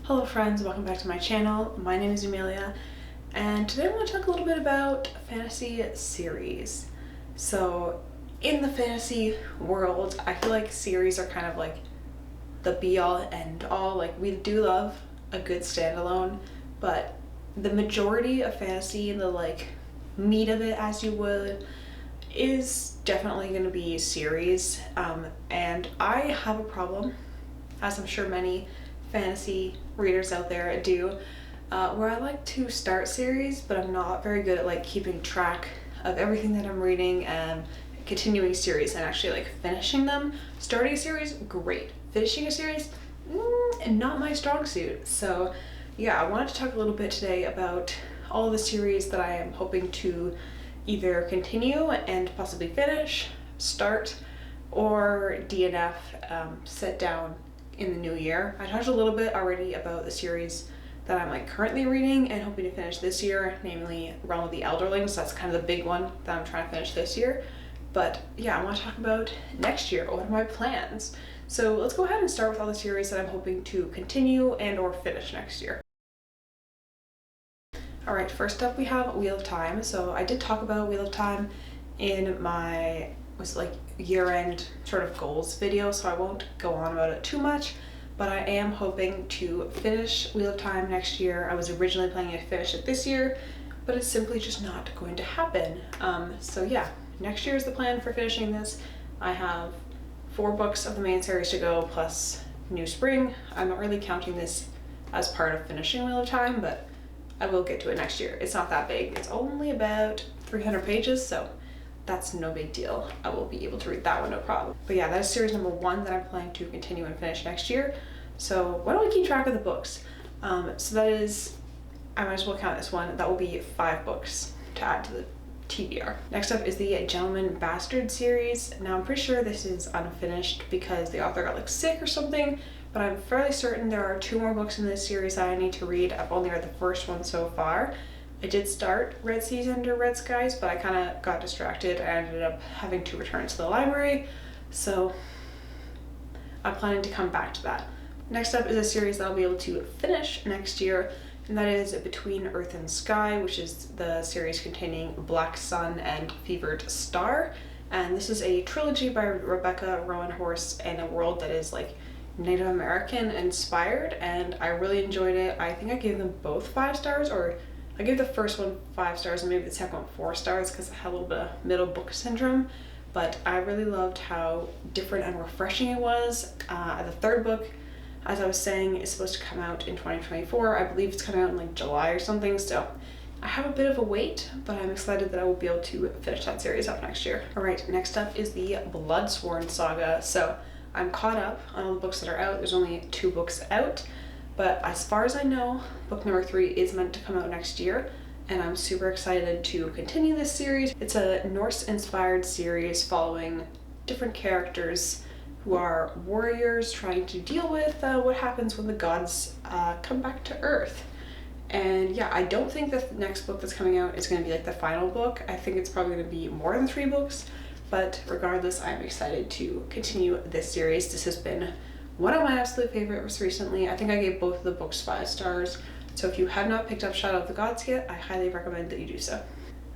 Hello friends, welcome back to my channel. My name is Amelia, and today I want to talk a little bit about fantasy series. So in the fantasy world, I feel like series are kind of like the be all end all. Like, we do love a good standalone, but the majority of fantasy, the like meat of it as you would, is definitely going to be series. And I have a problem, as I'm sure many fantasy readers out there do, where I like to start series, but I'm not very good at like keeping track of everything that I'm reading and continuing series and actually like finishing them. Starting a series, great. Finishing a series, not my strong suit. So yeah, I wanted to talk a little bit today about all the series that I am hoping to either continue and possibly finish, start, or DNF, set down in the new year. I talked a little bit already about the series that I'm like currently reading and hoping to finish this year, namely Realm of the Elderlings. That's kind of the big one that I'm trying to finish this year. But yeah, I want to talk about next year. What are my plans? So let's go ahead and start with all the series that I'm hoping to continue and or finish next year. All right, first up we have Wheel of Time. So I did talk about Wheel of Time in my year-end sort of goals video, so I won't go on about it too much, but I am hoping to finish Wheel of Time next year. I was originally planning to finish it this year, but it's simply just not going to happen. So yeah, next year is the plan for finishing this. I have 4 books of the main series to go, plus New Spring. I'm not really counting this as part of finishing Wheel of Time, but I will get to it next year. It's not that big. It's only about 300 pages, so that's no big deal. I will be able to read that one, no problem. But yeah, that is series number 1 that I'm planning to continue and finish next year. So why don't we keep track of the books? So that is, I might as well count this one. That will be 5 books to add to the TBR. Next up is the Gentleman Bastard series. Now I'm pretty sure this is unfinished because the author got like sick or something, but I'm fairly certain there are 2 more books in this series that I need to read. I've only read the first one so far. I did start Red Seas Under Red Skies, but I kind of got distracted. I ended up having to return to the library, so I'm planning to come back to that. Next up is a series that I'll be able to finish next year, and that is Between Earth and Sky, which is the series containing Black Sun and Fevered Star. And this is a trilogy by Rebecca Rowan Horse in a world that is like Native American inspired, and I really enjoyed it. I think I gave them both 5 stars, or I gave the first one 5 stars and maybe the second one 4 stars because I had a little bit of middle book syndrome, but I really loved how different and refreshing it was. The 3rd book, as I was saying, is supposed to come out in 2024. I believe it's coming out in like July or something, so I have a bit of a wait, but I'm excited that I will be able to finish that series up next year. All right, next up is the Bloodsworn saga. So I'm caught up on all the books that are out. There's only 2 books out, but as far as I know, book number 3 is meant to come out next year, and I'm super excited to continue this series. It's a Norse-inspired series following different characters who are warriors trying to deal with what happens when the gods come back to Earth. And yeah, I don't think the next book that's coming out is going to be like the final book. I think it's probably going to be more than 3 books, but regardless, I'm excited to continue this series. This has been one of my absolute favorites recently. I think I gave both of the books 5 stars. So if you have not picked up Shadow of the Gods yet, I highly recommend that you do so.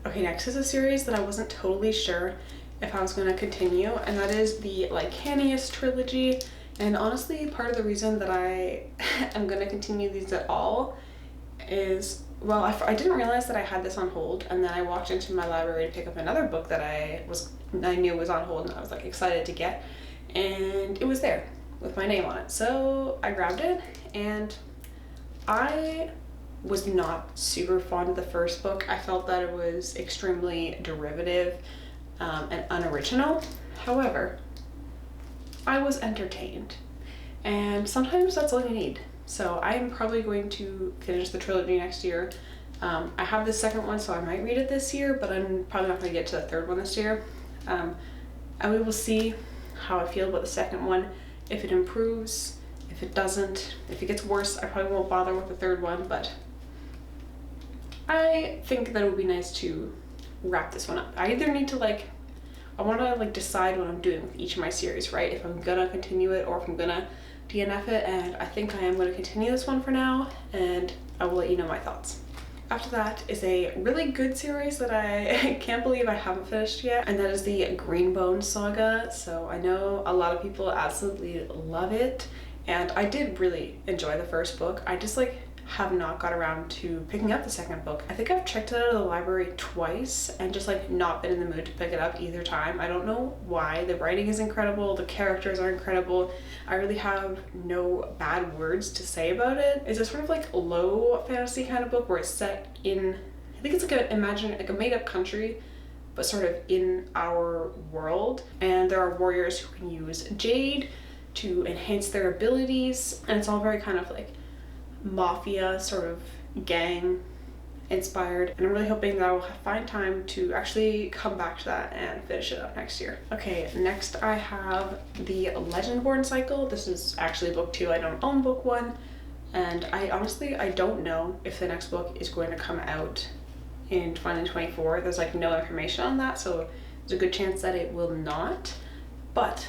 Okay, next is a series that I wasn't totally sure if I was going to continue, and that is the Lycanius trilogy. And honestly, part of the reason that I am going to continue these at all is, well, I didn't realize that I had this on hold, and then I walked into my library to pick up another book that I knew was on hold, and I was like excited to get, and it was there with my name on it. So I grabbed it, and I was not super fond of the first book. I felt that it was extremely derivative and unoriginal. However, I was entertained, and sometimes that's all you need. So I'm probably going to finish the trilogy next year. I have the second one, so I might read it this year, but I'm probably not going to get to the 3rd one this year. And we will see how I feel about the second one. If it improves, if it doesn't, if it gets worse, I probably won't bother with the 3rd one, but I think that it would be nice to wrap this one up. I either need to I want to decide what I'm doing with each of my series, right? If I'm gonna continue it or if I'm gonna DNF it, and I think I am going to continue this one for now, and I will let you know my thoughts. After that is a really good series that I can't believe I haven't finished yet, and that is the Greenbone saga. So I know a lot of people absolutely love it, and I did really enjoy the first book. I just like have not got around to picking up the second book. I think I've checked it out of the library twice and just like not been in the mood to pick it up either time. I don't know why. The writing is incredible, the characters are incredible. I really have no bad words to say about it. It's a sort of like low fantasy kind of book where it's set in, I think it's like a made up country, but sort of in our world. And there are warriors who can use jade to enhance their abilities, and it's all very kind of like mafia sort of gang inspired, and I'm really hoping that I will find time to actually come back to that and finish it up next year. Okay, next I have the Legendborn cycle. This is actually book 2. I don't own book 1, and I don't know if the next book is going to come out in 2024. There's like no information on that, so there's a good chance that it will not, but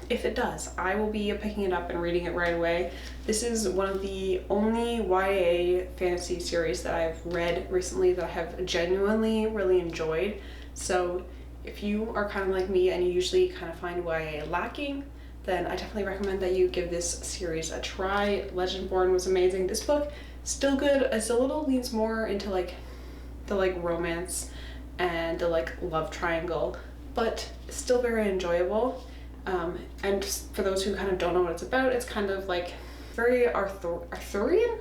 if it does, I will be picking it up and reading it right away. This is one of the only YA fantasy series that I've read recently that I have genuinely really enjoyed. So if you are kind of like me and you usually kind of find YA lacking, then I definitely recommend that you give this series a try. Legendborn was amazing. This book, still good. It's a little leans more into like the like romance and the like love triangle, but still very enjoyable. And just for those who kind of don't know what it's about, it's kind of like very Arthurian?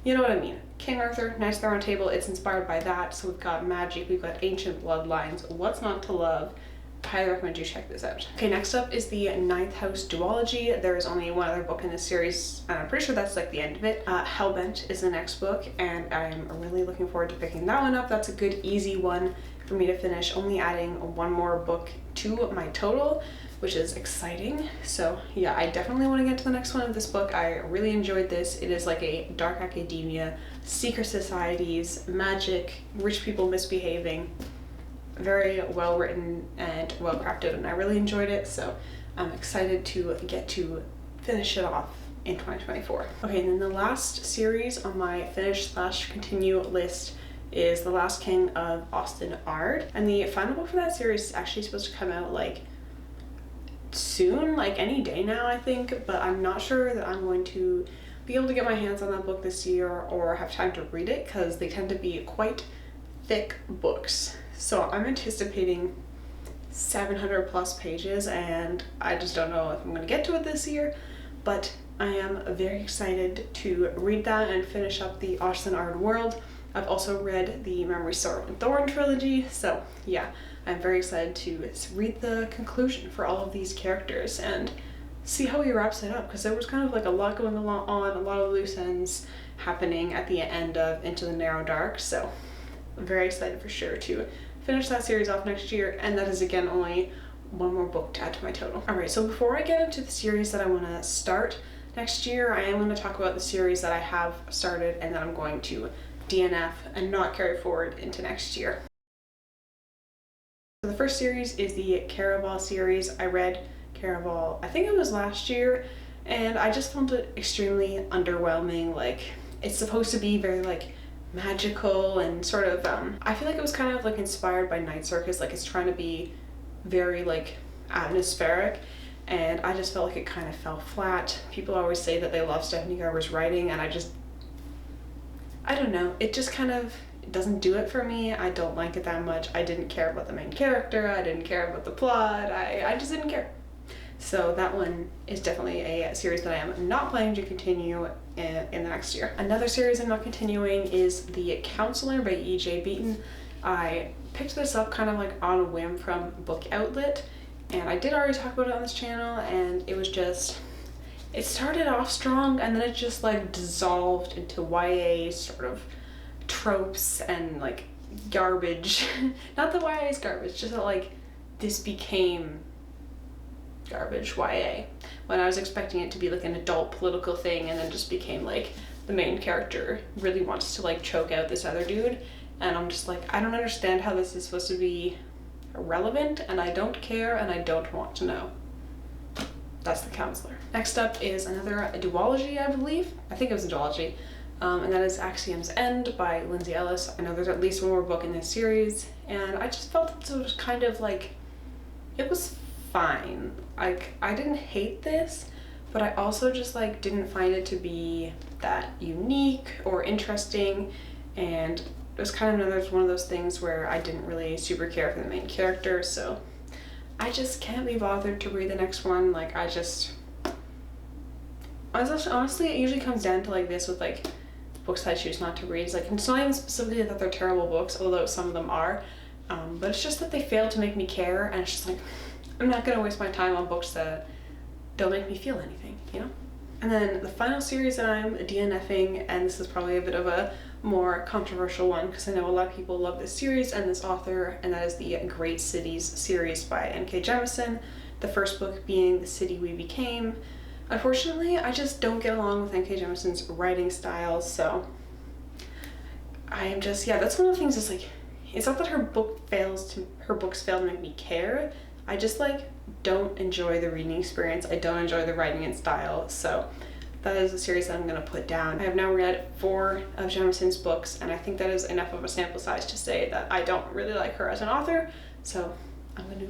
You know what I mean. King Arthur, Knights of the Round Table, it's inspired by that. So we've got magic, we've got ancient bloodlines, what's not to love. I highly recommend you check this out. Okay, next up is the Ninth House duology. There is only one other book in this series, and I'm pretty sure that's like the end of it. Hellbent is the next book, and I'm really looking forward to picking that one up. That's a good, easy one for me to finish, only adding one more book to my total, which is exciting. So yeah, I definitely want to get to the next one of this book. I really enjoyed this. It is like a dark academia, secret societies, magic, rich people misbehaving. Very well written and well crafted, and I really enjoyed it, so I'm excited to get to finish it off in 2024. Okay, and then the last series on my finish/continue list is The Last King of Austin Ard, and the final book for that series is actually supposed to come out like soon, like any day now I think, but I'm not sure that I'm going to be able to get my hands on that book this year or have time to read it, because they tend to be quite thick books. So I'm anticipating 700 plus pages, and I just don't know if I'm going to get to it this year, but I am very excited to read that and finish up the Austin Ard world. I've also read the Memory, Sorrow, and Thorn trilogy, so yeah, I'm very excited to read the conclusion for all of these characters and see how he wraps it up, because there was kind of like a lot going on, a lot of loose ends happening at the end of Into the Narrow Dark, so I'm very excited for sure to finish that series off next year, and that is again only one more book to add to my total. Alright, so before I get into the series that I want to start next year, I am going to talk about the series that I have started and that I'm going to DNF and not carry forward into next year. So the first series is the Caraval series. I read Caraval, I think it was last year, and I just found it extremely underwhelming. Like, it's supposed to be very like magical and sort of I feel like it was kind of like inspired by Night Circus, like it's trying to be very like atmospheric, and I just felt like it kind of fell flat. People always say that they love Stephanie Garber's writing, and I don't know, it just kind of doesn't do it for me. I don't like it that much. I didn't care about the main character, I didn't care about the plot, I just didn't care. So that one is definitely a series that I am not planning to continue in the next year. Another series I'm not continuing is The Counselor by E.J. Beaton. I picked this up kind of like on a whim from Book Outlet, and I did already talk about it on this channel, and it was just, it started off strong and then it just like dissolved into YA sort of tropes and like garbage. Not that YA is garbage, just that like this became garbage YA, when I was expecting it to be like an adult political thing, and then just became like the main character really wants to like choke out this other dude, and I'm just like, I don't understand how this is supposed to be relevant, and I don't care, and I don't want to know. that's The Counselor. Next up is another duology, I believe. I think it was a duology. And that is Axiom's End by Lindsay Ellis. I know there's at least one more book in this series, and I just felt that it was kind of like, it was fine. Like, I didn't hate this, but I also just like didn't find it to be that unique or interesting, and it was kind of another one of those things where I didn't really super care for the main character, so I just can't be bothered to read the next one. Like, honestly, it usually comes down to like this with like books that I choose not to read. It's like, it's not even specifically that they're terrible books, although some of them are, but it's just that they fail to make me care, and it's just like, I'm not gonna waste my time on books that don't make me feel anything, you know? And then the final series that I'm DNFing, and this is probably a bit of a more controversial one because I know a lot of people love this series and this author, and that is the Great Cities series by N.K. Jemisin, the first book being The City We Became. Unfortunately, I just don't get along with N.K. Jemisin's writing style, so I am just, yeah, that's one of the things. Is like, it's not that her books fail to make me care. I just like don't enjoy the reading experience. I don't enjoy the writing and style, so that is a series that I'm gonna put down. I have now read 4 of Jemisin's books, and I think that is enough of a sample size to say that I don't really like her as an author, so I'm gonna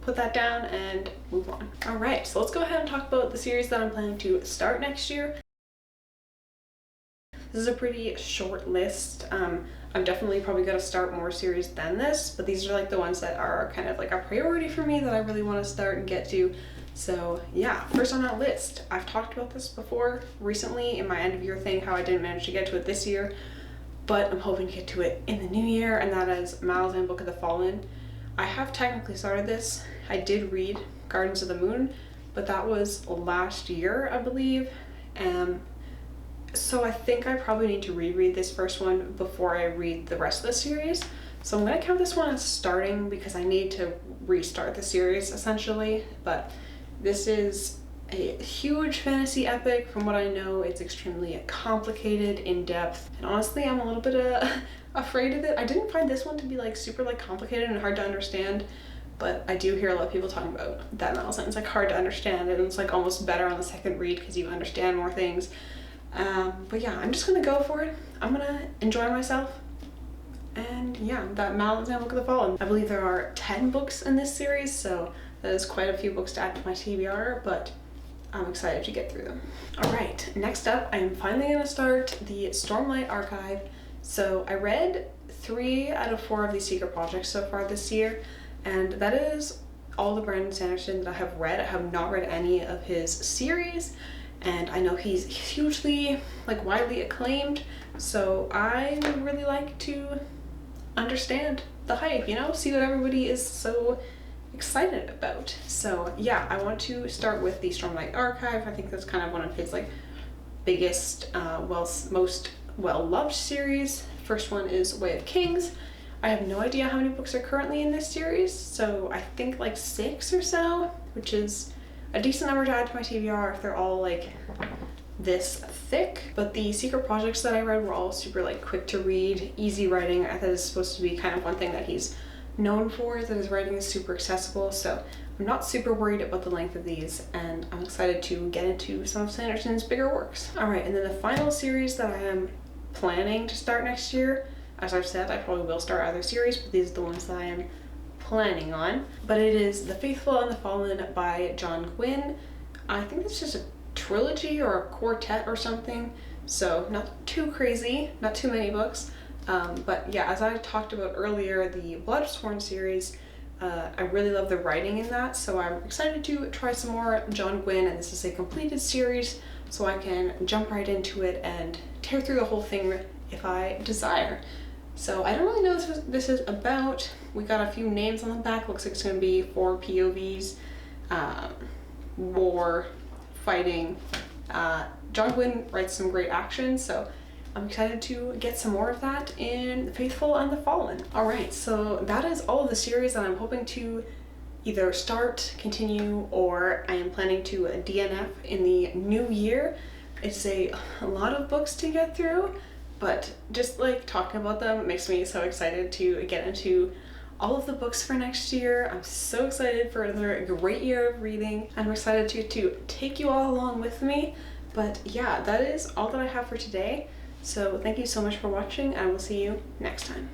put that down and move on. All right, so let's go ahead and talk about the series that I'm planning to start next year. This is a pretty short list. I'm definitely probably gonna start more series than this, but these are like the ones that are kind of like a priority for me that I really want to start and get to. So yeah, first on that list, I've talked about this before recently in my end of year thing, how I didn't manage to get to it this year, but I'm hoping to get to it in the new year, and that is Malazan Book of the Fallen. I have technically started this. I did read Gardens of the Moon, but that was last year, I believe. So I think I probably need to reread this first one before I read the rest of the series. So I'm gonna count this one as starting because I need to restart the series essentially. But this is a huge fantasy epic. From what I know, it's extremely complicated, in-depth, and honestly, I'm a little bit afraid of it. I didn't find this one to be like super like complicated and hard to understand, but I do hear a lot of people talking about that Malazan. It's like hard to understand, and it's like almost better on the second read because you understand more things. But yeah, I'm just gonna go for it. I'm gonna enjoy myself. And yeah, that Malazan Book of the Fallen. I believe there are 10 books in this series, so that is quite a few books to add to my TBR, but I'm excited to get through them. All right, next up, I am finally gonna start the Stormlight Archive. So I read 3 out of 4 of these secret projects so far this year, and that is all the Brandon Sanderson that I have read. I have not read any of his series, and I know he's hugely, like, widely acclaimed, so I would really like to understand the hype, you know, see what everybody is so excited about. So yeah, I want to start with the Stormlight Archive. I think that's kind of one of his like biggest, most well-loved series. First one is Way of Kings. I have no idea how many books are currently in this series, so I think like 6 or so, which is a decent number to add to my TBR if they're all like this thick. But the secret projects that I read were all super like quick to read, easy writing. I thought it's supposed to be kind of one thing that he's known for, is that his writing is super accessible, so I'm not super worried about the length of these, and I'm excited to get into some of Sanderson's bigger works. All right, and then the final series that I am planning to start next year, as I've said, I probably will start other series, but these are the ones that I am planning on. But it is The Faithful and the Fallen by John Gwynne. I think it's just a trilogy or a quartet or something, so not too crazy, not too many books. But yeah, as I talked about earlier, the Bloodsworn series, I really love the writing in that, so I'm excited to try some more John Gwynne, and this is a completed series, so I can jump right into it and tear through the whole thing if I desire. So I don't really know what this is about. We got a few names on the back. Looks like it's going to be 4 POVs, war, fighting. John Gwynne writes some great action, so I'm excited to get some more of that in The Faithful and the Fallen. All right, so that is all of the series that I'm hoping to either start, continue, or I am planning to DNF in the new year. It's a lot of books to get through, but just like talking about them makes me so excited to get into all of the books for next year. I'm so excited for another great year of reading. I'm excited to take you all along with me. But yeah, that is all that I have for today. So thank you so much for watching. I will see you next time.